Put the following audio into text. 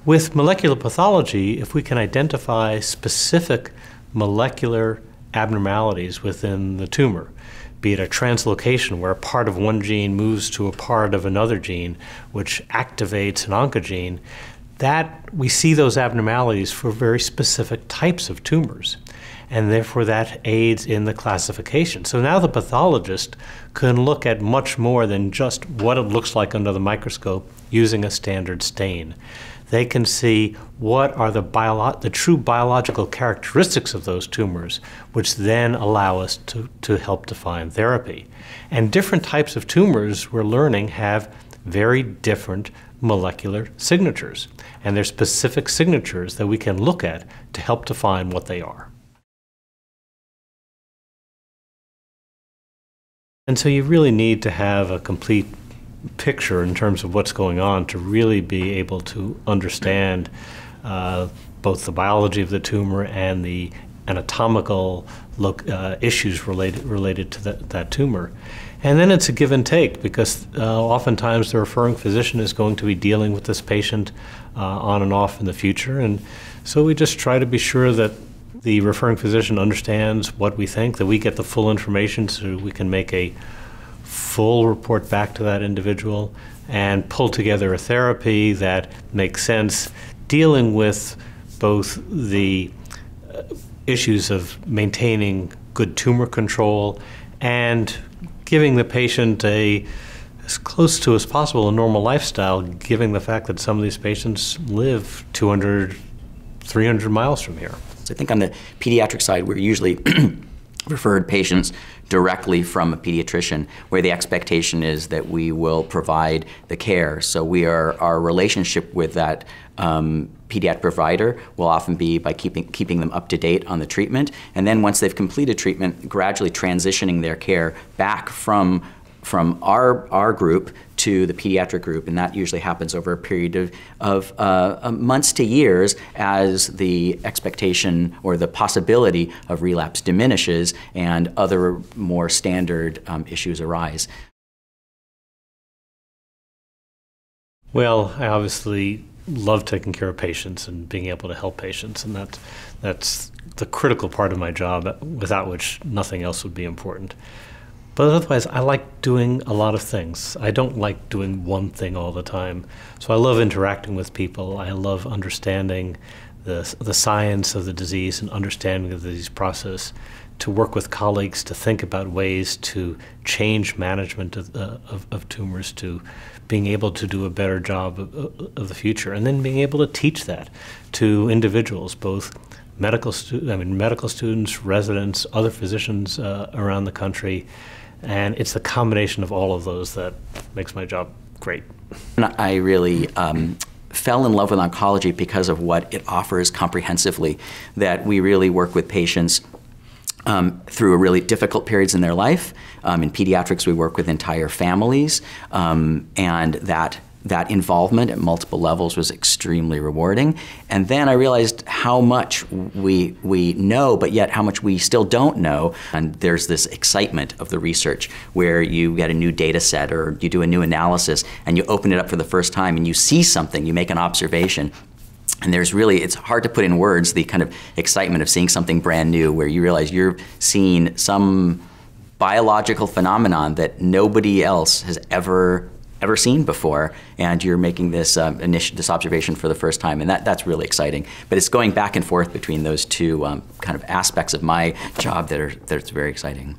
With molecular pathology, if we can identify specific molecular abnormalities within the tumor, be it a translocation where a part of one gene moves to a part of another gene, which activates an oncogene, that we see those abnormalities for very specific types of tumors. And therefore that aids in the classification. So now the pathologist can look at much more than just what it looks like under the microscope using a standard stain. They can see what are the true biological characteristics of those tumors, which then allow us to help define therapy. And different types of tumors, we're learning, have very different molecular signatures. And there's specific signatures that we can look at to help define what they are. And so you really need to have a complete picture in terms of what's going on to really be able to understand both the biology of the tumor and the anatomical issues related to that tumor. And then it's a give and take, because oftentimes the referring physician is going to be dealing with this patient on and off in the future. And so we just try to be sure that the referring physician understands what we think, that we get the full information so we can make a full report back to that individual and pull together a therapy that makes sense, dealing with both the issues of maintaining good tumor control and giving the patient as close to as possible a normal lifestyle, given the fact that some of these patients live 200, 300 miles from here. I think on the pediatric side, we're usually referred patients directly from a pediatrician, where the expectation is that we will provide the care. So our relationship with that pediatric provider will often be by keeping them up to date on the treatment, and then once they've completed treatment, gradually transitioning their care back from our group to the pediatric group, and that usually happens over a period of months to years as the expectation or the possibility of relapse diminishes and other more standard issues arise. Well, I obviously love taking care of patients and being able to help patients, and that's the critical part of my job, without which nothing else would be important. But otherwise, I like doing a lot of things. I don't like doing one thing all the time. So I love interacting with people. I love understanding the science of the disease and understanding of the disease process, to work with colleagues to think about ways to change management of tumors, to being able to do a better job of the future, and then being able to teach that to individuals, both medical students, residents, other physicians around the country. And it's the combination of all of those that makes my job great. I really fell in love with oncology because of what it offers comprehensively, that we really work with patients through really difficult periods in their life. In pediatrics, we work with entire families, and that involvement at multiple levels was extremely rewarding. And then I realized how much we know, but yet how much we still don't know. And there's this excitement of the research where you get a new data set or you do a new analysis and you open it up for the first time and you see something, you make an observation. And there's really, it's hard to put in words the kind of excitement of seeing something brand new, where you realize you're seeing some biological phenomenon that nobody else has ever seen before, and you're making this this observation for the first time, and that's really exciting. But it's going back and forth between those two kind of aspects of my job that's very exciting.